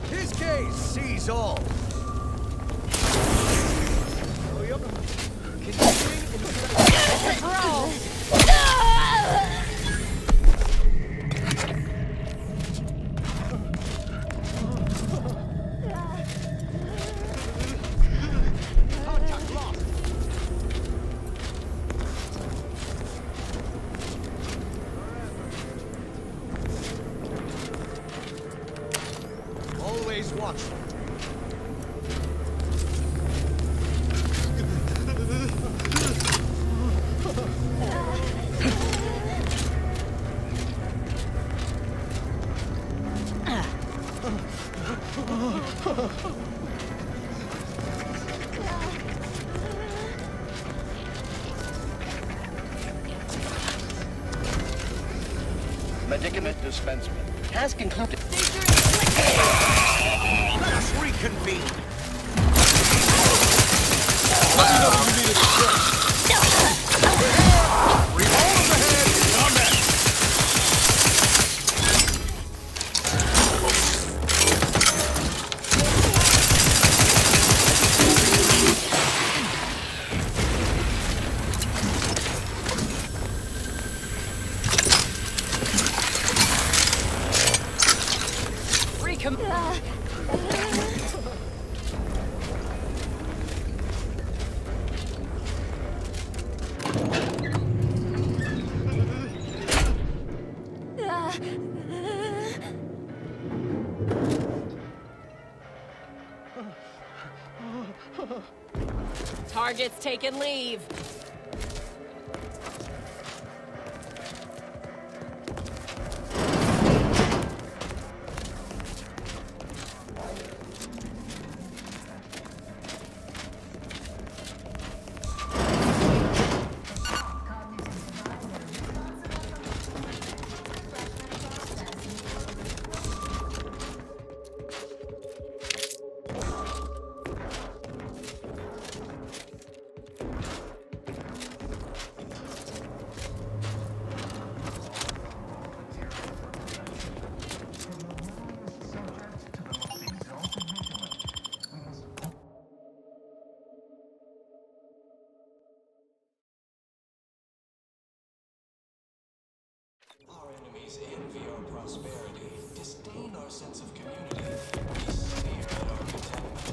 His gaze sees all. Always watchful. Medicament dispensement has concluded. Let us reconvene. Revolve ahead. Combat. Target's taken leave. Our enemies envy our prosperity, disdain our sense of community, they sneer at our contentment.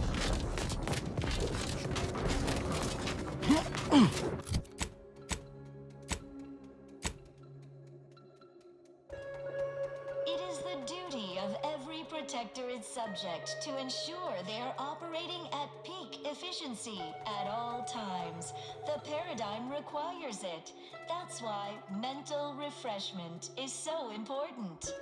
It is the duty of every protectorate subject to ensure they are operating at peak efficiency at all times. The paradigm requires it. That's why mental refreshment is so important.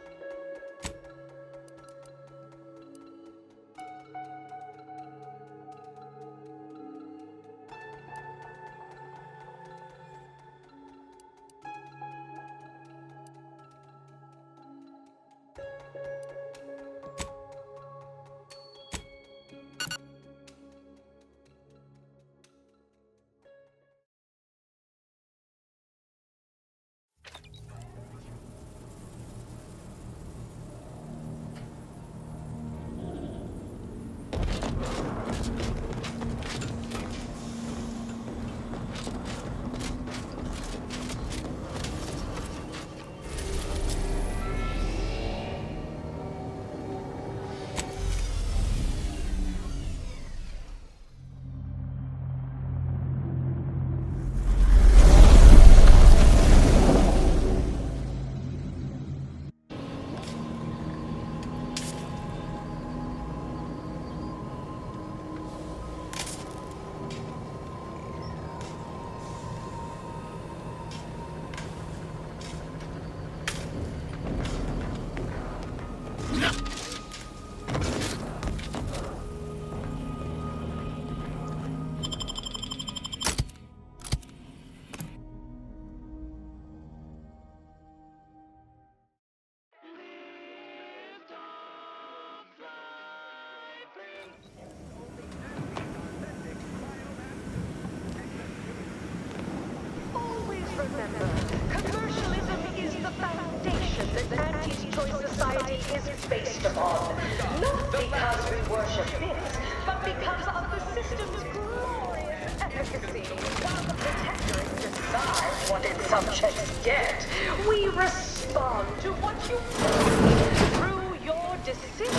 based upon. Not because we worship this, but because of the system's glorious efficacy. While the Protectorate decides what its subjects get, we respond to what you want through your decisions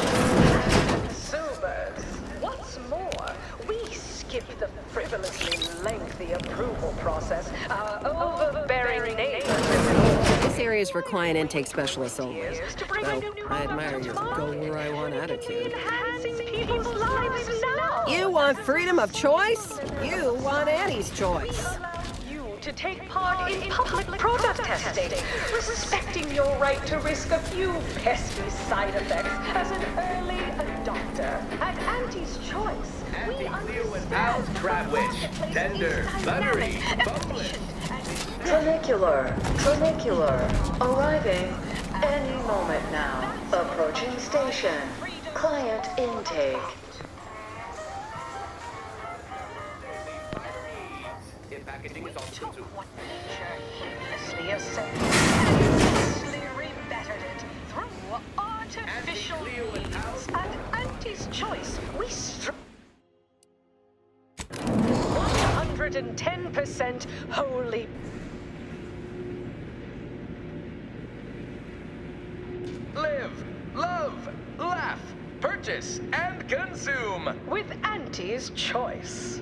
as consumers. What's more, we skip the frivolously lengthy approval process. Our overbearing neighbors This area is for client intake specialists only. to bring a new I product admire to your market. go where I want attitude. Enhancing people's lives now. You want freedom of choice? You want Annie's choice. Allow you to take part in public product testing, respecting your right to risk a few pesky side effects as an early adopter. At Auntie's Choice, we understand crabwish, tender, buttery, boneless. Trinicular, arriving any moment now. Approaching station. Client intake. If packaging is also consumed. Heedlessly ascended and rebettered it through artificial means. At Auntie's Choice, we 110% wholly. Live, love, laugh, purchase, and consume. With Auntie's Choice.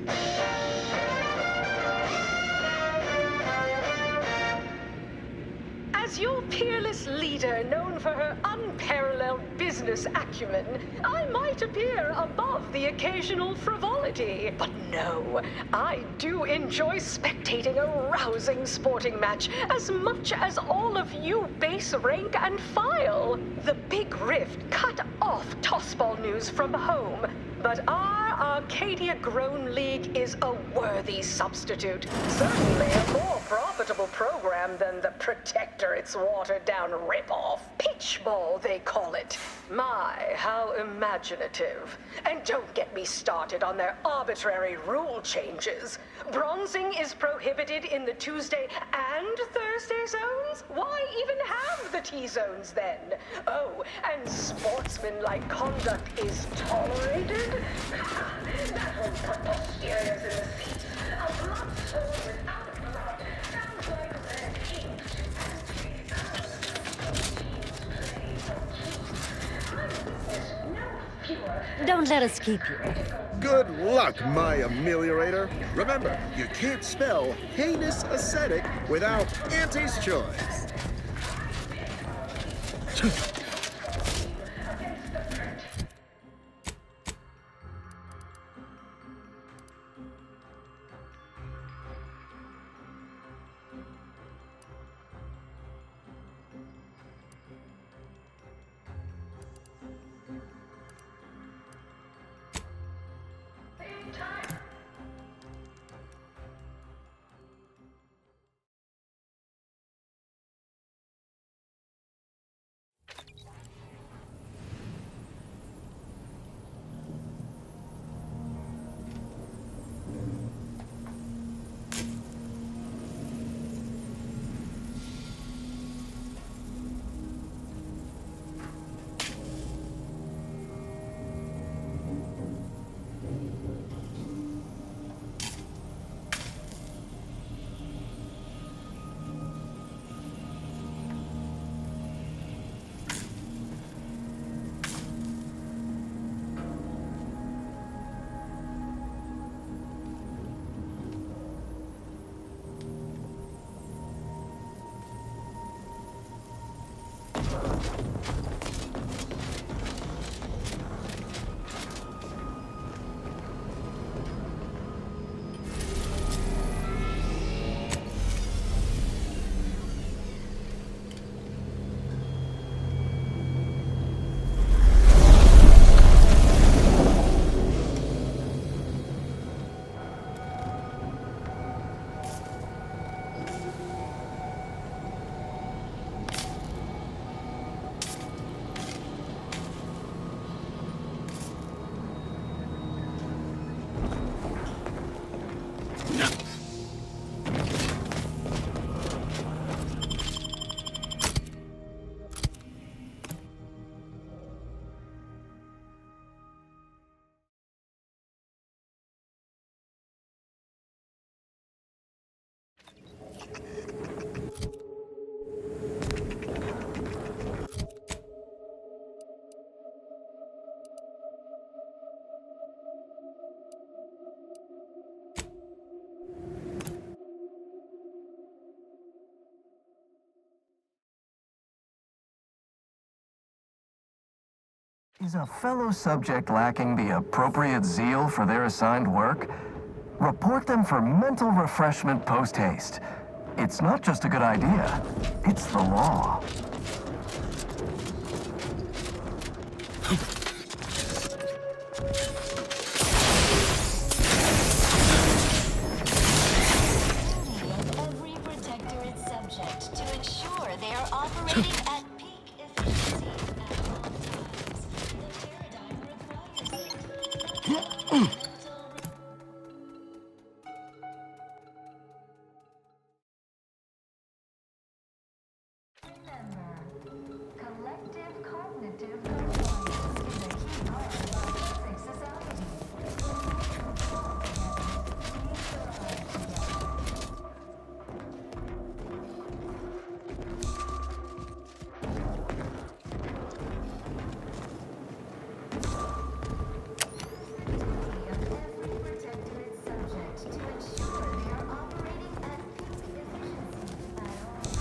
As your peerless leader, known for her unparalleled business acumen, I might appear above the occasional frivolity. But no, I do enjoy spectating a rousing sporting match as much as all of you base rank and file. The Big Rift cut off tossball news from home, but our Arcadia-grown league is a worthy substitute. Certainly a more profitable program than the Protectorate's watered-down ripoff. Pitchball, they call it. My, how imaginative. And don't get me started on their arbitrary rule changes. Bronzing is prohibited in the Tuesday and Thursday zones? Why even have the T-zones then? Oh, and sportsmanlike conduct is tolerated? That will put posteriors in the seat. A blood sword without blood sounds like red ink to Don't let us keep you. Good luck, my ameliorator. Remember, you can't spell heinous ascetic without Auntie's Choice. Is a fellow subject lacking the appropriate zeal for their assigned work? Report them for mental refreshment post-haste. It's not just a good idea, it's the law. Every protector is subject to ensure they are operating at peak efficiency at all times. The paradigm requires it. Remember, collective cognitive performance is a key part of our perfect society. Every protector is subject to ensure they are operating at peak efficiency at all times.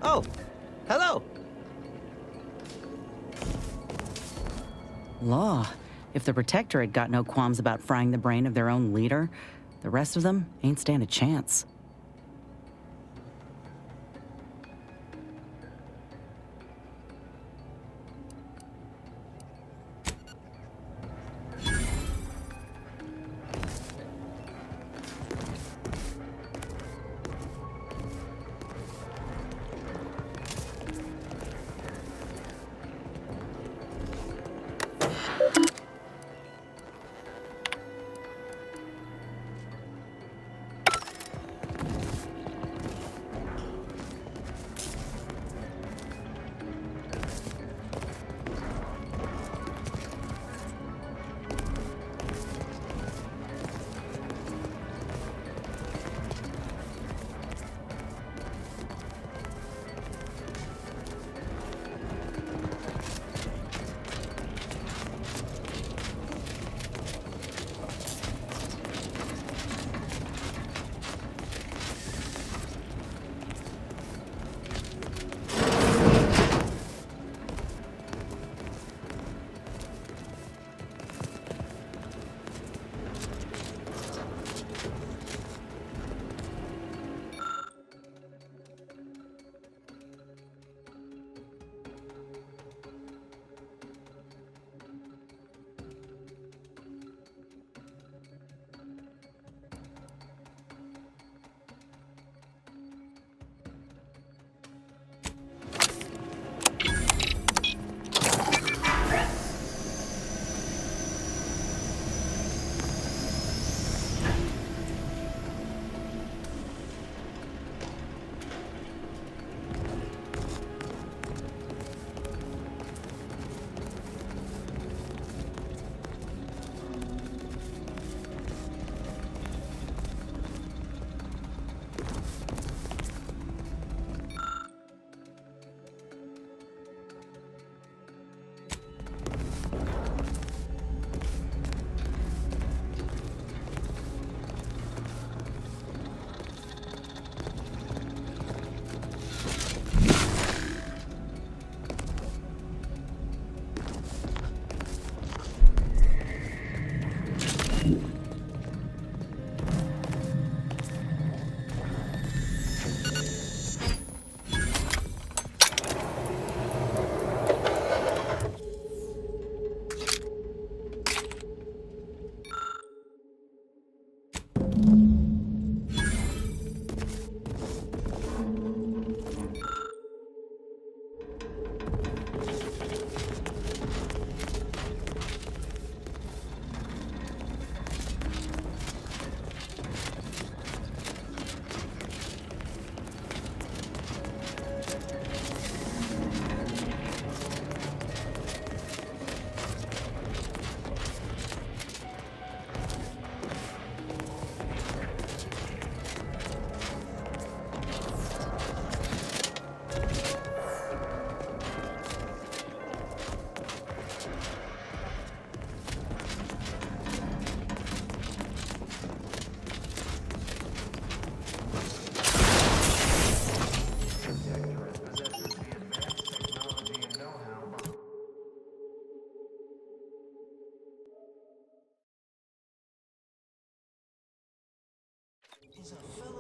Oh, hello. Law. If the Protector had got no qualms about frying the brain of their own leader, the rest of them ain't stand a chance.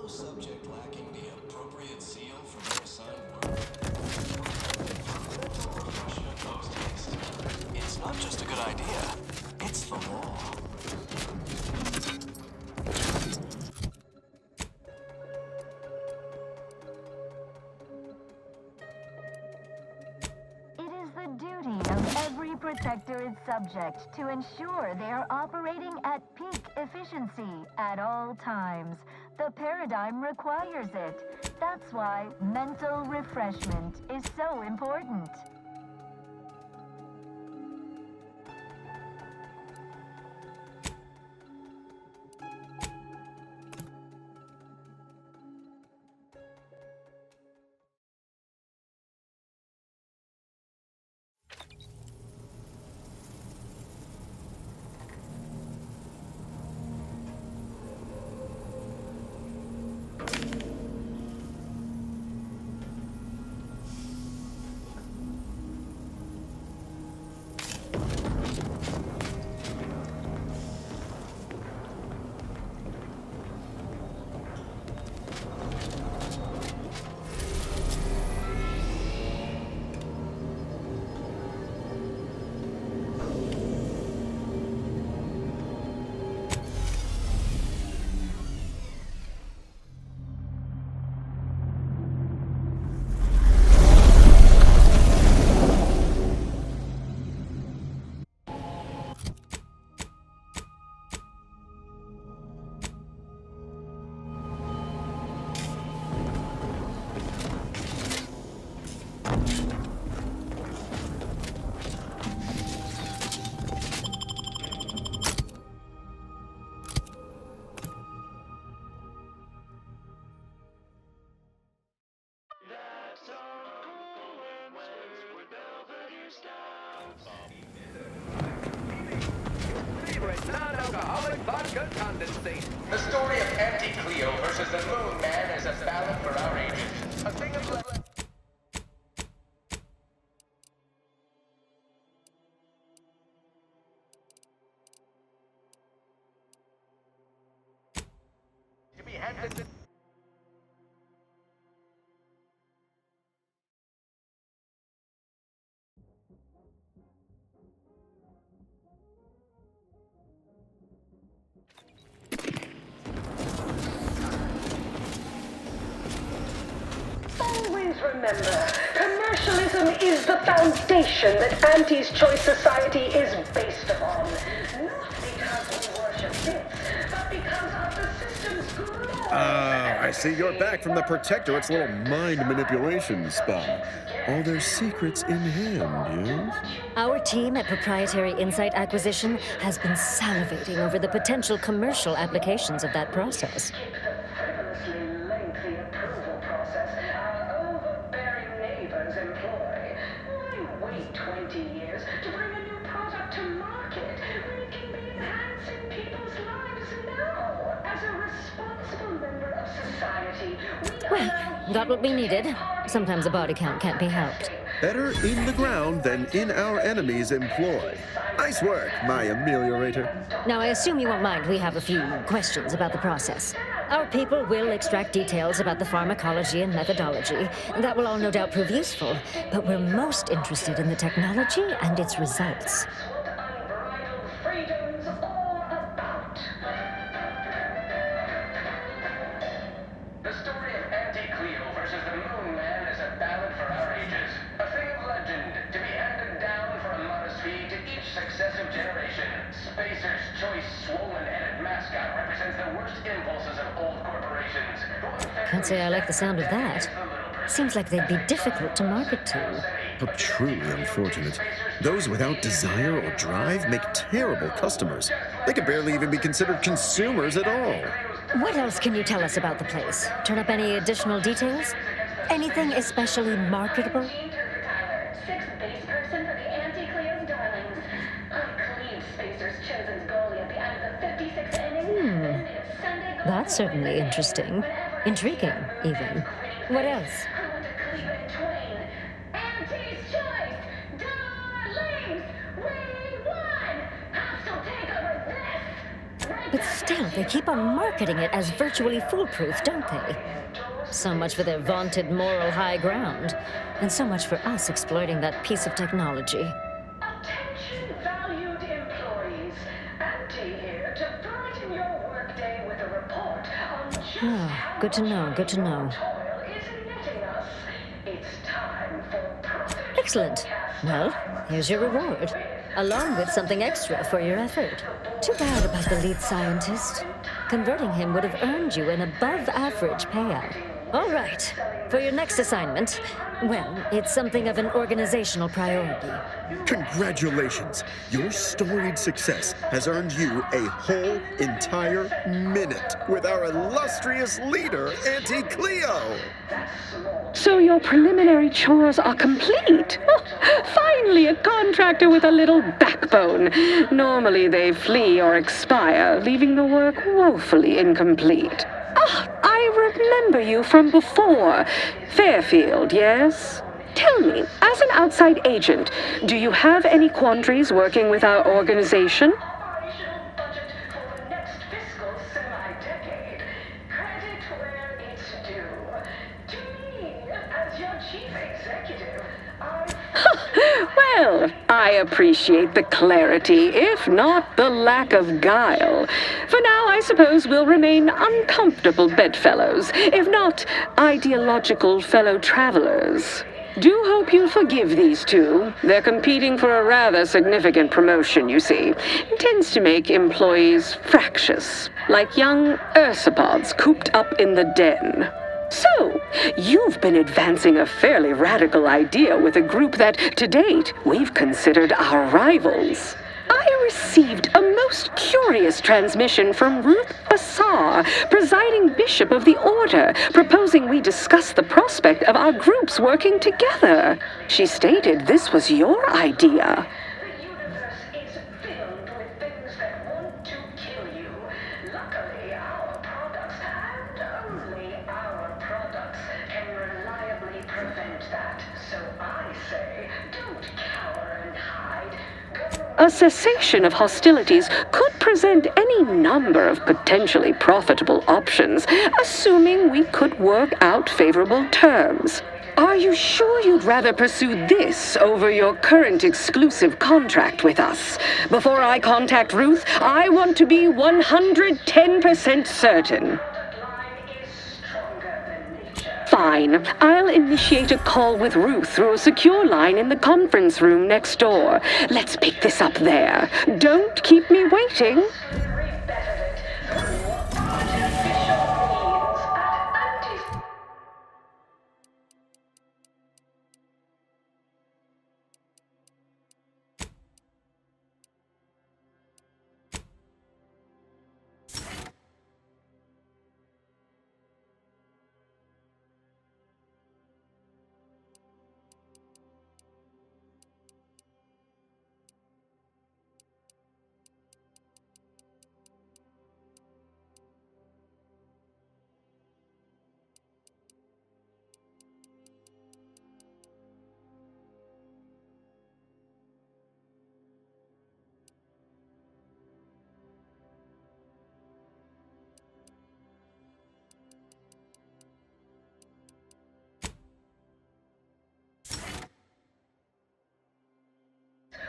no subject lacking the appropriate zeal for their assigned work. It's not just a good idea, it's the law. It is the duty of every protector its subject to ensure they are operating at peak efficiency at all times. The paradigm requires it. That's why mental refreshment is so important. Non-alcoholic vodka condensate. The story of Auntie Cleo versus the Moon Man is a ballad for our ages. A thing of to be handed to... Always remember, commercialism is the foundation that Auntie's Choice Society is based upon. Not because we worship bits, but because of the system's growth. I see you're back from the Protectorate's little mind manipulation spa. All their secrets in hand, yes? Our team at Proprietary Insight Acquisition has been salivating over the potential commercial applications of that process. Frivolously lengthy approval process our overbearing neighbors employ. Why wait 20 years to bring a new product to market when it can be enhancing people's lives now? As a responsible member of society, Well, got what we needed. Sometimes a body count can't be helped. Better in the ground than in our enemy's employ. Nice work, my ameliorator. Now, I assume you won't mind we have a few questions about the process. Our people will extract details about the pharmacology and methodology. That will all no doubt prove useful, but we're most interested in the technology and its results. unbridled freedom's all about. The story of Auntie Cleo versus the Moon Man is a ballad for our ages. A thing of legend to be handed down for a modest fee to each successive generation. Spacer's Choice swollen-headed mascot represents the worst impulses of old corporations. Can't say I like the sound of that. Seems like they'd be difficult to market to. How truly unfortunate. Those without desire or drive make terrible customers. They could barely even be considered consumers at all. What else can you tell us about the place? Turn up any additional details? Anything especially marketable? Sixth base person for the Anti-Cleo's darlings. I cleaved Spacer's chosen goalie at the end of the 56th inning. Then it's Sunday goal. That's certainly interesting. Intriguing, even. What else? I want to cleave it in twain. Auntie's Choice, darlings, we won. Hostile takeover this. But still, they keep on marketing it as virtually foolproof, don't they? So much for their vaunted moral high ground, and so much for us exploiting that piece of technology. Attention, valued employees. Auntie here to brighten your workday with a report on just how Good to know, good to know. toil is netting us. It's time for profit. Excellent. Well, here's your reward, along with something extra for your effort. Too bad about the lead scientist. Converting him would have earned you an above-average payout. All right. For your next assignment, well, it's something of an organizational priority. Congratulations! Your storied success has earned you a whole entire minute with our illustrious leader, Auntie Cleo! So your preliminary chores are complete? Oh, finally, a contractor with a little backbone. Normally they flee or expire, leaving the work woefully incomplete. Ah, I remember you from before. Fairfield, yes? Tell me, as an outside agent, do you have any quandaries working with our organization? Operational budget for the next fiscal semi-decade. Credit where it's due. To me, as your chief executive, Well, I appreciate the clarity, if not the lack of guile. For now, I suppose we'll remain uncomfortable bedfellows, if not ideological fellow travelers. Do hope you'll forgive these two. They're competing for a rather significant promotion, you see. It tends to make employees fractious, like young ursopods cooped up in the den. So, you've been advancing a fairly radical idea with a group that, to date, we've considered our rivals. I received a most curious transmission from Ruth Bassar, presiding bishop of the order, proposing we discuss the prospect of our groups working together. She stated this was your idea. the universe is filled with things that want to kill you. Luckily, our products, and only our products, can reliably prevent that. So I say, don't cower and hide. A cessation of hostilities could present any number of potentially profitable options, assuming we could work out favorable terms. Are you sure you'd rather pursue this over your current exclusive contract with us? Before I contact Ruth, I want to be 110% certain. Fine. I'll initiate a call with Ruth through a secure line in the conference room next door. Let's pick this up there. Don't keep me waiting.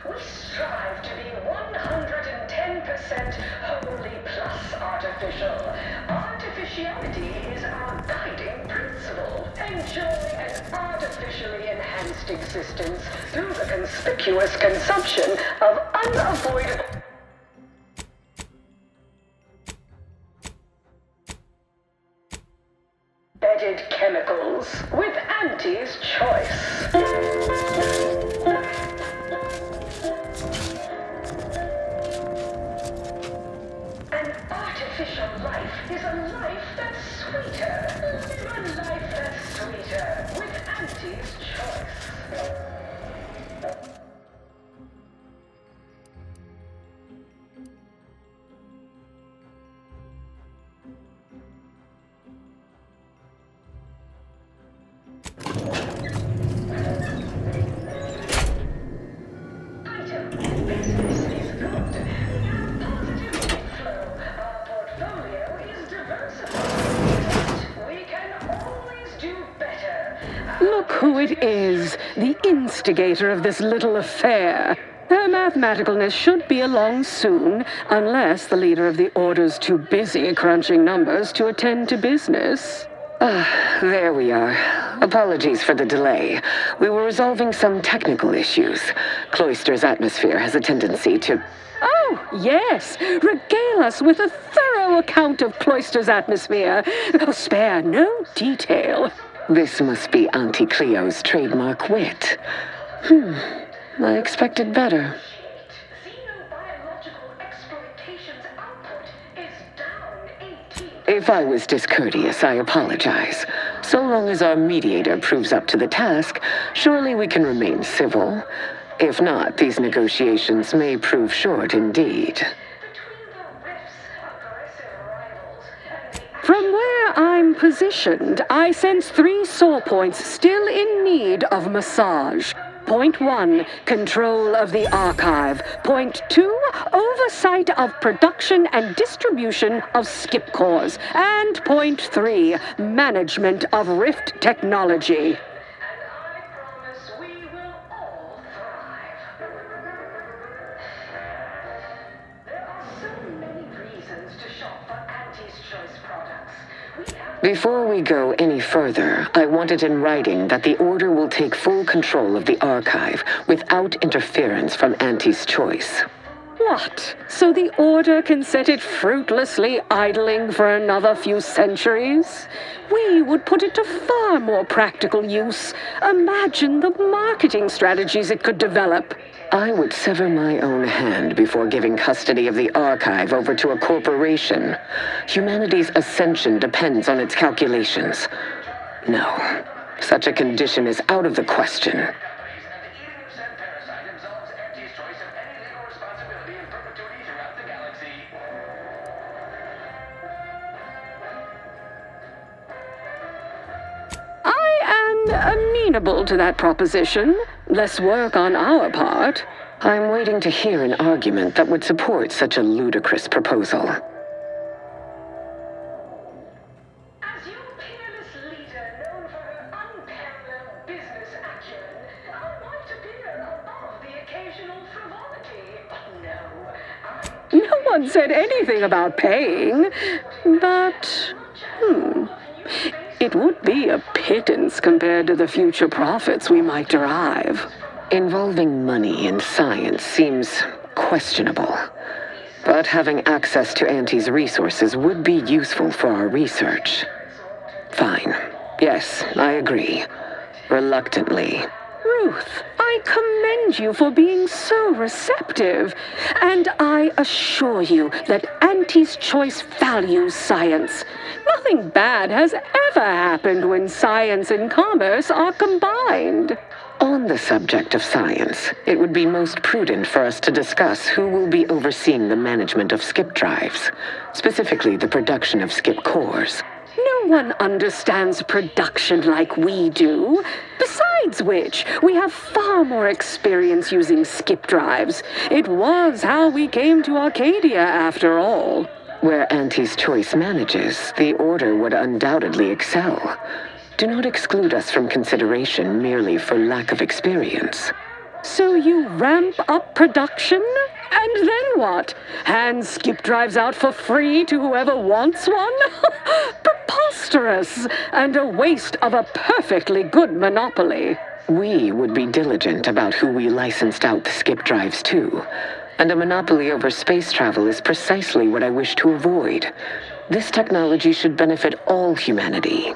We strive to be 110% wholly plus artificial. Artificiality is our guiding principle. Enjoy an artificially enhanced existence through the conspicuous consumption of unavoidable... bedded chemicals with Auntie's choice. An artificial life is a life that's sweeter. Live a life that's sweeter with Auntie's choice. Item. Business is good. Positive flow who it is, the instigator of this little affair. Her mathematicalness should be along soon, unless the leader of the Order's too busy crunching numbers to attend to business. There we are. Apologies for the delay. We were resolving some technical issues. Cloister's atmosphere has a tendency to... Oh, yes. Regale us with a thorough account of Cloister's atmosphere. Oh, spare no detail. This must be Auntie Cleo's trademark wit. I expected better. If I was discourteous, I apologize. So long as our mediator proves up to the task, surely we can remain civil. If not, these negotiations may prove short indeed. From where I'm positioned, I sense 3 sore points still in need of massage. Point 1, control of the archive. Point 2, oversight of production and distribution of skip cores. And point 3, management of Rift technology. Before we go any further, I want it in writing that the Order will take full control of the archive without interference from Auntie's choice. What? So the Order can set it fruitlessly idling for another few centuries? We would put it to far more practical use. Imagine the marketing strategies it could develop. I would sever my own hand before giving custody of the archive over to a corporation. Humanity's ascension depends on its calculations. No, such a condition is out of the question. Amenable to that proposition. Less work on our part. I'm waiting to hear an argument that would support such a ludicrous proposal. As your peerless leader, known for her unparalleled business acumen, I might appear above the occasional frivolity. But no, No one said anything about paying. But, it would be a pittance compared to the future profits we might derive. Involving money in science seems questionable. But having access to Auntie's resources would be useful for our research. Fine. Yes, I agree. Reluctantly. Ruth, I commend you for being so receptive. And I assure you that Auntie's choice values science. Nothing bad has ever happened when science and commerce are combined. On the subject of science, it would be most prudent for us to discuss who will be overseeing the management of skip drives, specifically the production of skip cores. No one understands production like we do. Besides which, we have far more experience using skip drives. It was how we came to Arcadia, after all. Where Auntie's choice manages, the Order would undoubtedly excel. Do not exclude us from consideration merely for lack of experience. So you ramp up production? And then what? Hand skip drives out for free to whoever wants one? Preposterous! And a waste of a perfectly good monopoly. We would be diligent about who we licensed out the skip drives to. And a monopoly over space travel is precisely what I wish to avoid. This technology should benefit all humanity.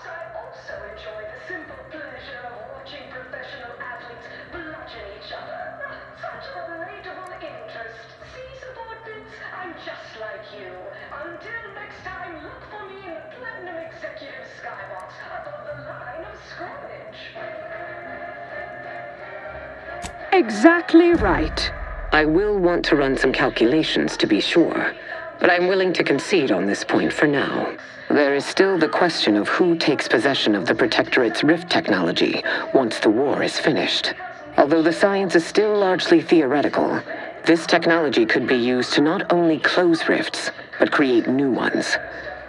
Exactly right. I will want to run some calculations to be sure, but I'm willing to concede on this point for now. There is still the question of who takes possession of the Protectorate's rift technology once the war is finished. Although the science is still largely theoretical, this technology could be used to not only close rifts, but create new ones.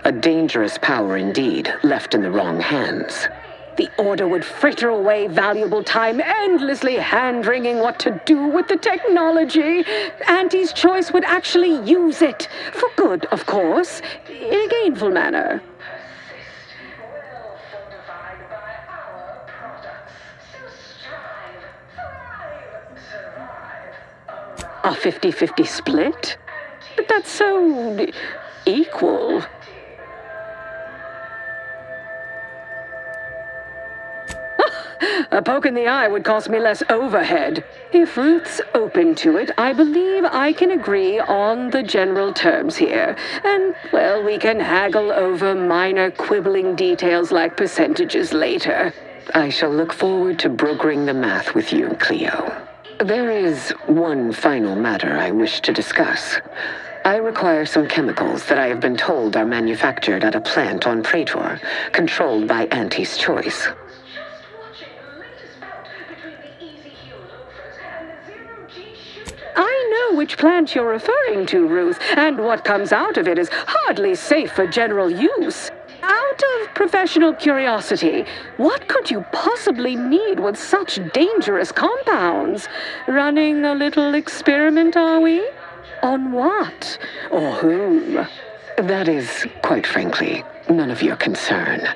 A dangerous power indeed, left in the wrong hands. The Order would fritter away valuable time endlessly hand-wringing what to do with the technology. Auntie's Choice would actually use it. For good, of course. In a gainful manner. A 50-50 split? But that's so equal. A poke in the eye would cost me less overhead. If Ruth's open to it, I believe I can agree on the general terms here. And, well, we can haggle over minor quibbling details like percentages later. I shall look forward to brokering the math with you, Cleo. There is one final matter I wish to discuss. I require some chemicals that I have been told are manufactured at a plant on Praetor, controlled by Auntie's Choice. I know which plant you're referring to, Ruth, and what comes out of it is hardly safe for general use. Out of professional curiosity, what could you possibly need with such dangerous compounds? Running a little experiment, are we? On what? Or whom? That is, quite frankly, none of your concern.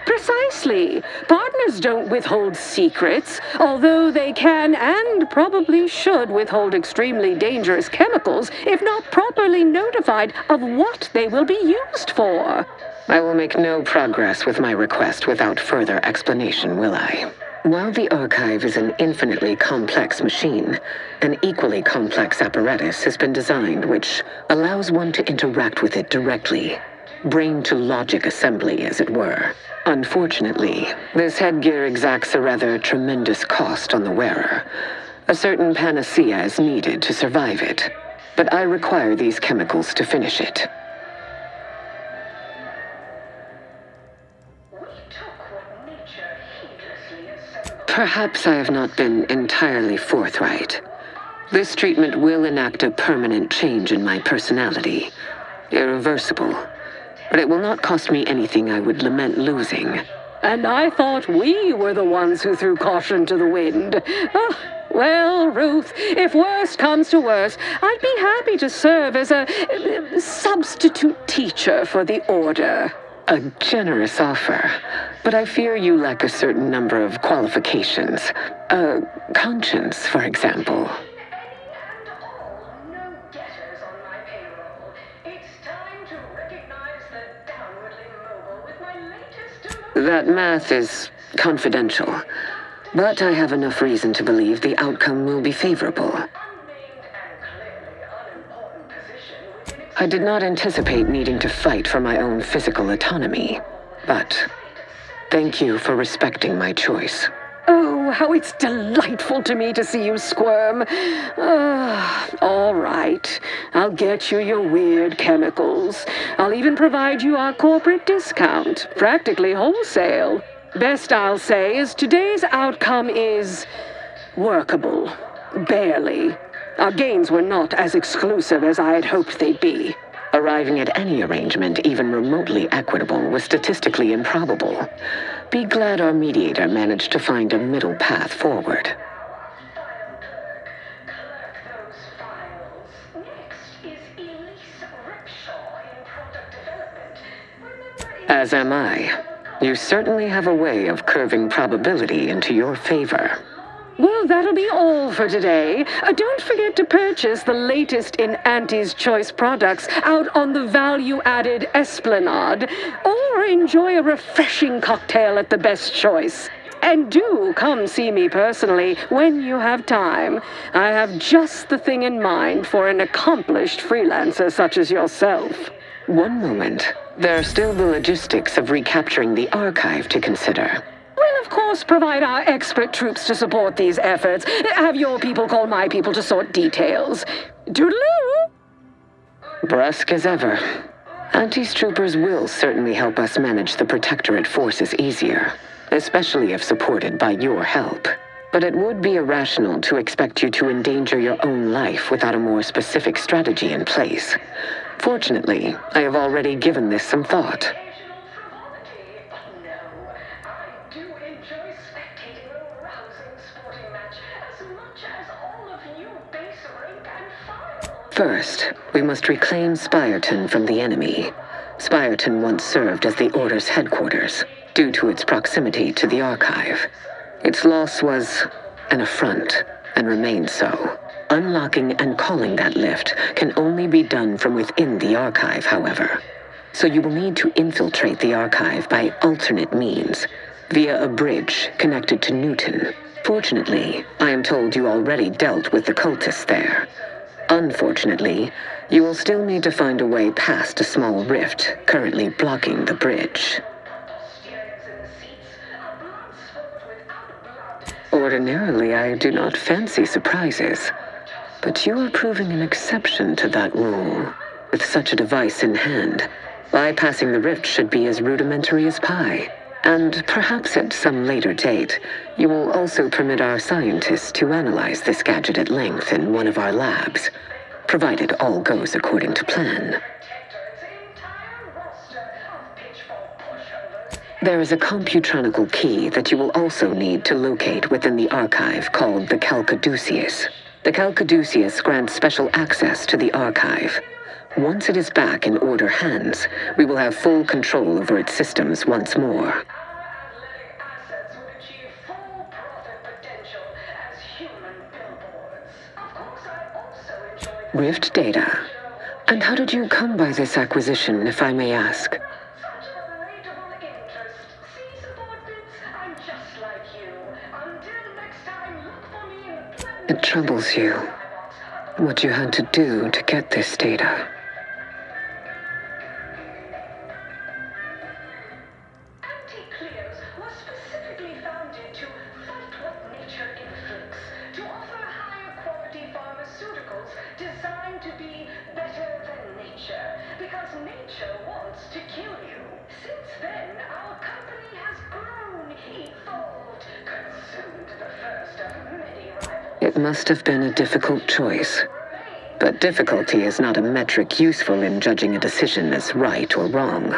Precisely. Partners don't withhold secrets, although they can and probably should withhold extremely dangerous chemicals if not properly notified of what they will be used for. I will make no progress with my request without further explanation, will I? While the archive is an infinitely complex machine, an equally complex apparatus has been designed which allows one to interact with it directly. Brain-to-logic assembly, as it were. Unfortunately, this headgear exacts a rather tremendous cost on the wearer. A certain panacea is needed to survive it, but I require these chemicals to finish it. Perhaps I have not been entirely forthright. This treatment will enact a permanent change in my personality. Irreversible. But it will not cost me anything I would lament losing. And I thought we were the ones who threw caution to the wind. Oh, well, Ruth, if worst comes to worst, I'd be happy to serve as a substitute teacher for the Order. A generous offer, but I fear you lack a certain number of qualifications. Conscience, for example. That math is confidential, but I have enough reason to believe the outcome will be favorable. I did not anticipate needing to fight for my own physical autonomy, but thank you for respecting my choice. Oh, how it's delightful to me to see you squirm. All right. I'll get you your weird chemicals. I'll even provide you our corporate discount, practically wholesale. Best I'll say is today's outcome is workable. Barely. Our gains were not as exclusive as I had hoped they'd be. Arriving at any arrangement even remotely equitable was statistically improbable. Be glad our mediator managed to find a middle path forward. As am I. You certainly have a way of curving probability into your favor. Well, that'll be all for today. Don't forget to purchase the latest in Auntie's Choice products out on the value-added Esplanade, or enjoy a refreshing cocktail at the Best Choice. And do come see me personally when you have time. I have just the thing in mind for an accomplished freelancer such as yourself. One moment. There are still the logistics of recapturing the archive to consider. We'll, of course, provide our expert troops to support these efforts. Have your people call my people to sort details. Toodaloo! Brusque as ever. Auntie's troopers will certainly help us manage the Protectorate forces easier, especially if supported by your help. But it would be irrational to expect you to endanger your own life without a more specific strategy in place. Fortunately, I have already given this some thought. First, we must reclaim Spireton from the enemy. Spireton once served as the Order's headquarters, due to its proximity to the Archive. Its loss was an affront, and remains so. Unlocking and calling that lift can only be done from within the Archive, however. So you will need to infiltrate the Archive by alternate means, via a bridge connected to Newton. Fortunately, I am told you already dealt with the cultists there. Unfortunately, you will still need to find a way past a small rift currently blocking the bridge. Ordinarily, I do not fancy surprises, but you are proving an exception to that rule. With such a device in hand, bypassing the rift should be as rudimentary as pie. And perhaps at some later date, you will also permit our scientists to analyze this gadget at length in one of our labs, provided all goes according to plan. There is a computronical key that you will also need to locate within the Archive called the Calcaduceus. The Calcaduceus grants special access to the Archive. Once it is back in Order hands, we will have full control over its systems once more. Rift data. And how did you come by this acquisition, if I may ask? It troubles you what you had to do to get this data. It must have been a difficult choice. But difficulty is not a metric useful in judging a decision as right or wrong.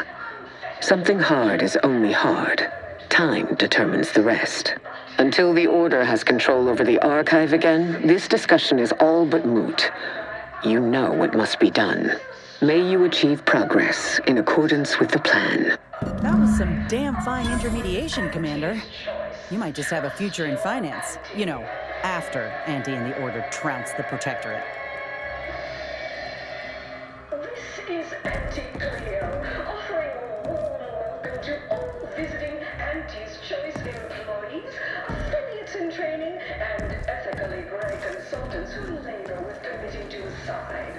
Something hard is only hard. Time determines the rest. Until the Order has control over the Archive again, this discussion is all but moot. You know what must be done. May you achieve progress in accordance with the plan. That was some damn fine intermediation, Commander. You might just have a future in finance. You know, after Auntie and the Order trounce the Protectorate. This is Auntie Cleo, offering a warm welcome to all visiting Auntie's Choice employees, affiliates in training, and ethically gray consultants who labor with committing to a side.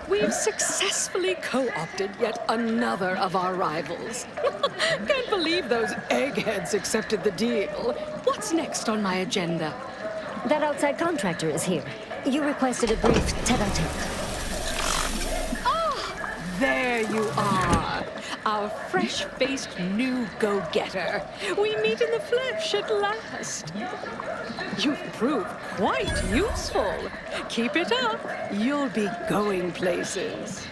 We've successfully co-opted yet another of our rivals. Can't believe those eggheads accepted the deal. What's next on my agenda? That outside contractor is here. You requested a brief tete-a-tete. Ah, there you are. Our fresh-faced new go-getter. We meet in the flesh at last. You've proved quite useful. Keep it up. You'll be going places.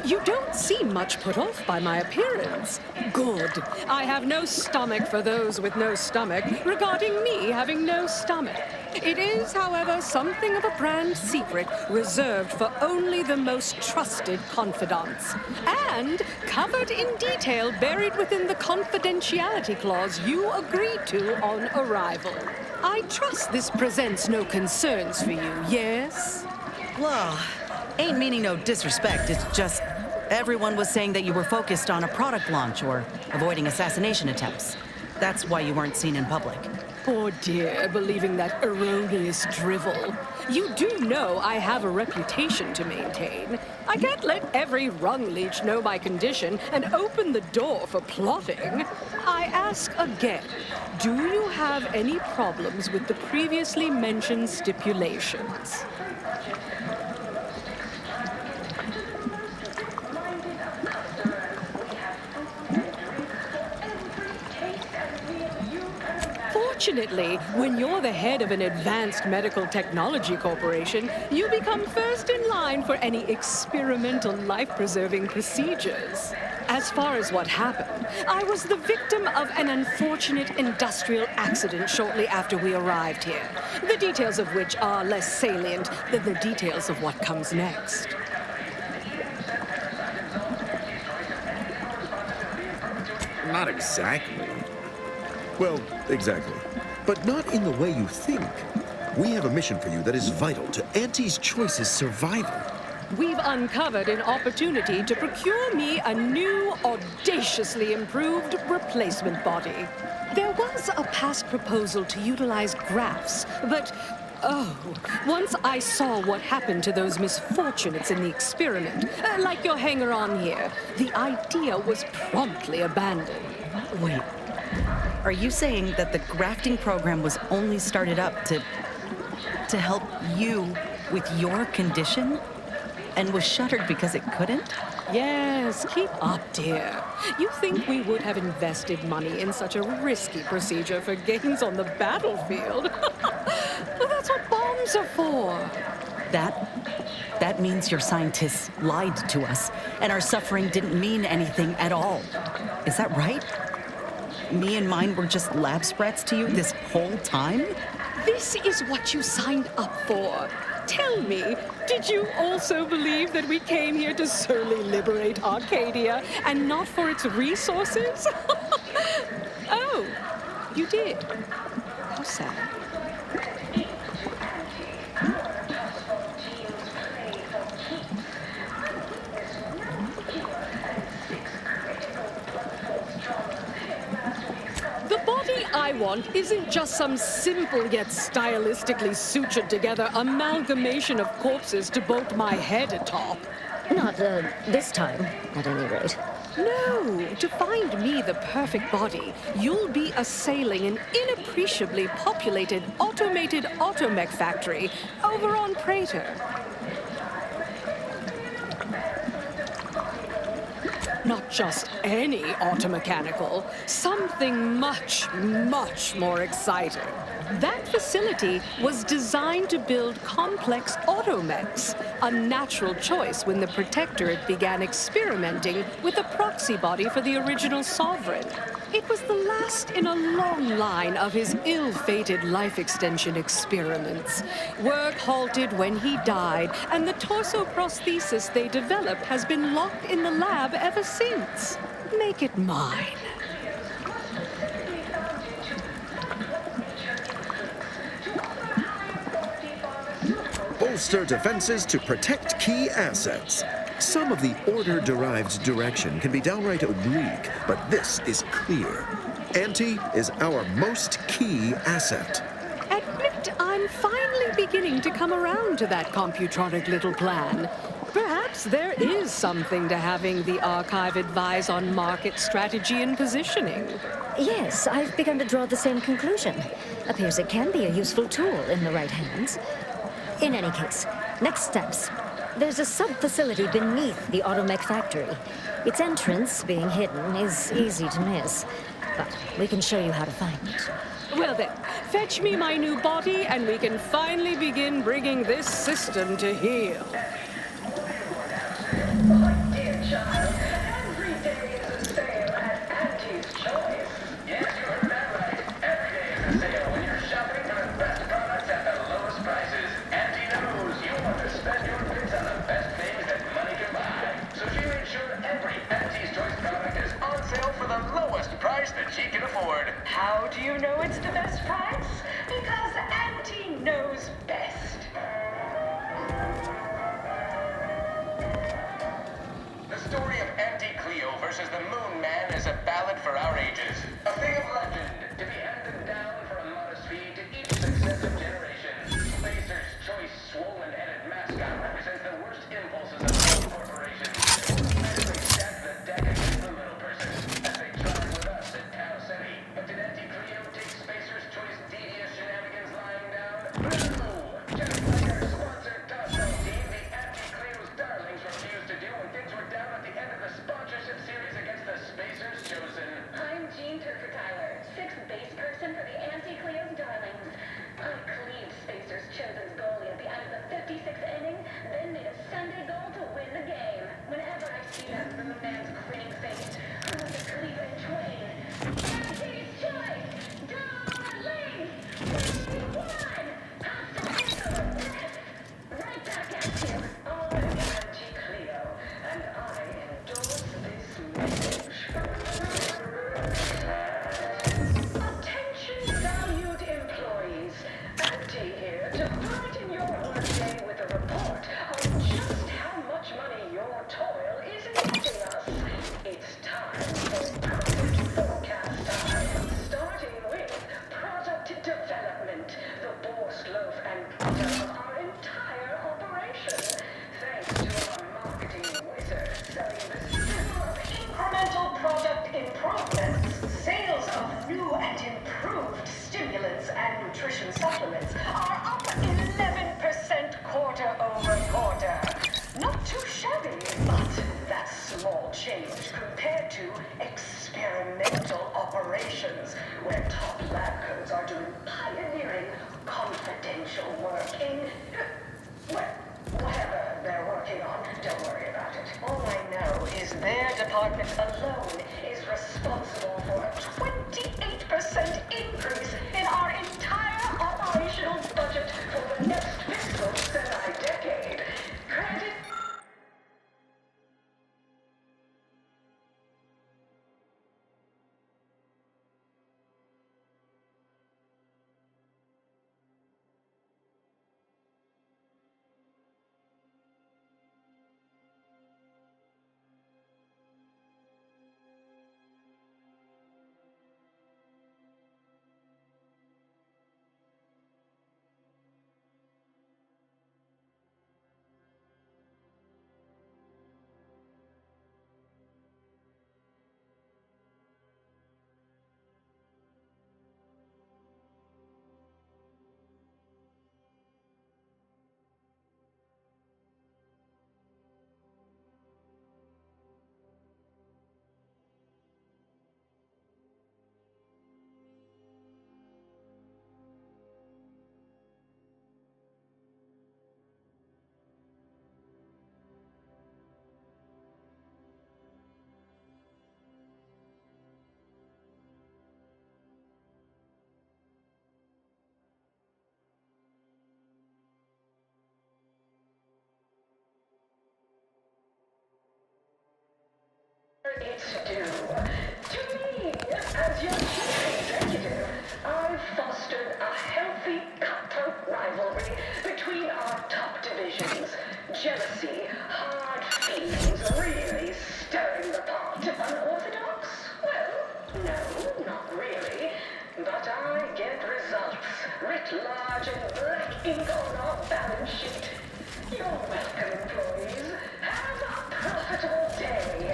You don't seem much put off by my appearance. Good. I have no stomach for those with no stomach regarding me having no stomach. It is, however, something of a brand secret reserved for only the most trusted confidants. And covered in detail buried within the confidentiality clause you agreed to on arrival. I trust this presents no concerns for you, yes? Well, ain't meaning no disrespect, it's just... Everyone was saying that you were focused on a product launch or avoiding assassination attempts. That's why you weren't seen in public. Poor dear, believing that erroneous drivel. You do know I have a reputation to maintain. I can't let every rung leech know my condition and open the door for plotting. I ask again, do you have any problems with the previously mentioned stipulations? Fortunately, when you're the head of an advanced medical technology corporation, you become first in line for any experimental life-preserving procedures. As far as what happened, I was the victim of an unfortunate industrial accident shortly after we arrived here, the details of which are less salient than the details of what comes next. Not exactly. Well, exactly. But not in the way you think. We have a mission for you that is vital to Auntie's Choice's survival. We've uncovered an opportunity to procure me a new, audaciously improved replacement body. There was a past proposal to utilize grafts, but once I saw what happened to those misfortunates in the experiment, like your hanger-on here, the idea was promptly abandoned. Wait. Are you saying that the grafting program was only started up to help you with your condition and was shuttered because it couldn't? Yes, keep up, dear. You think we would have invested money in such a risky procedure for gains on the battlefield? Well, that's what bombs are for. That means your scientists lied to us, and our suffering didn't mean anything at all. Is that right? Me and mine were just lab sprats to you this whole time? This is what you signed up for. Tell me, did you also believe that we came here to solely liberate Arcadia and not for its resources? Oh, you did. How sad. The body I want isn't just some simple yet stylistically sutured together amalgamation of corpses to bolt my head atop. Not this time, at any rate. No, to find me the perfect body, you'll be assailing an inappreciably populated automated automech factory over on Prater. Not just any automechanical, something much, much more exciting. That facility was designed to build complex automechs, a natural choice when the Protectorate began experimenting with a proxy body for the original Sovereign. It was the last in a long line of his ill-fated life extension experiments. Work halted when he died, and the torso prosthesis they developed has been locked in the lab ever since. Make it mine. Bolster defenses to protect key assets. Some of the order-derived direction can be downright oblique, but this is clear. Auntie is our most key asset. Admit I'm finally beginning to come around to that computronic little plan. Perhaps there is something to having the archive advise on market strategy and positioning. Yes, I've begun to draw the same conclusion. Appears it can be a useful tool in the right hands. In any case, next steps. There's a sub-facility beneath the automech factory. Its entrance, being hidden, is easy to miss. But we can show you how to find it. Well then, fetch me my new body and we can finally begin bringing this system to heel. My dear child, every day is a sale at Auntie's Choice. Yes, you heard that right. Every day is a sale when you're shopping for the best products at the lowest prices. Auntie knows you want to spend your bits on the best things that money can buy. So she made sure every Auntie's Choice product is on sale for the lowest price that she can afford. How do you know it's the best price? Because Auntie knows best. The story is a ballad for our ages. A thing of legend, to be handed down for a modest fee to each successive generation. Spacer's choice swollen-headed mascot represents the worst impulses of all corporations. They stack the deck against the little person, as they tried with us at Tau City. But did Auntie Cleo take Spacer's choice devious shenanigans lying down? No! Just like our sponsor Tosso team, the Auntie Cleo's darlings refused to do when things were down at the end of the sponsorship series against the Spacers chosen. I'm Jean Turker-Tyler, sixth base person for the Anti-Cleo's Darlings. I cleaved Spacer's chosen's goalie at the end of the 56th inning, then made a Sunday goal to win the game. Whenever I see that moon man's grinning face, I want to cleave it in twain. Anti's choice! Darlings! We won! Right back at you. I'm Anti-Cleo, and I endorse this message. Attention, valued employees. Auntie here to brighten your workday with a report on just how much money your toil is netting us. It's time for profit forecast time, starting with product development, the boar's loaf and butter of our entire operation. Thanks to our marketing wizard selling the sizzle of incremental product improvements, sales of new and improved stimulants and nutrition supplements are up 11% quarter over quarter. Not too shabby, but that's small change compared to experimental operations, where top lab coats are doing pioneering, confidential work in, well, whatever they're working on. Don't worry about it. All I know is their department alone is responsible for a 28% increase in our entire operational budget for the next fiscal semi-decade. Granted, it's due to me as your chief executive. I've fostered a healthy cutthroat rivalry between our top divisions. Jealousy, hard feelings, really stirring the pot. Unorthodox? Well, no, not really. But I get results, writ large in black ink on our balance sheet. You're welcome, employees. Have a profitable day.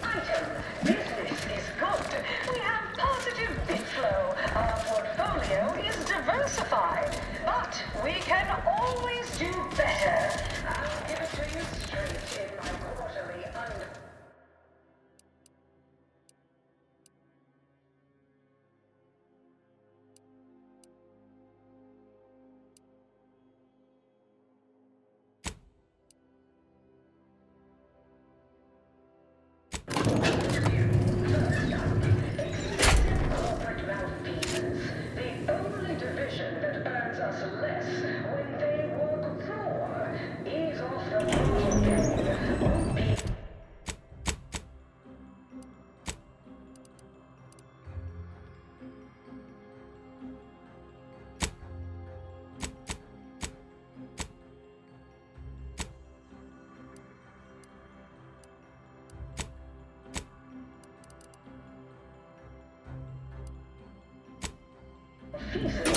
Item, business is good. We have positive bit flow. Our portfolio is diversified. But we can always do better. I'll give it to you straight in my quarterly under... Less when they work raw. Ease off the feces.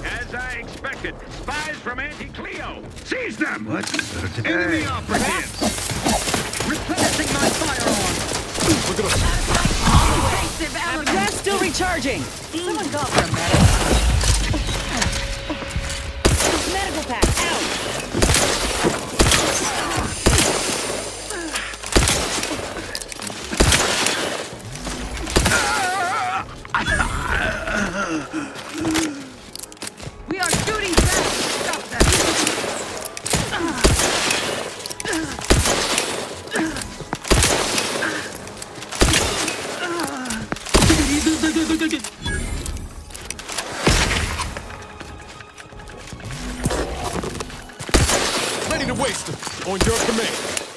As I expected, spies from Anti-Cleo. Seize them! What's better today? Enemy operatives! Replenishing my firearm! Look at us. Invasive element! Gas still recharging! Someone call for a medic. Medical pack, out! We are shooting back! Stop that! Ready to waste them. On your command.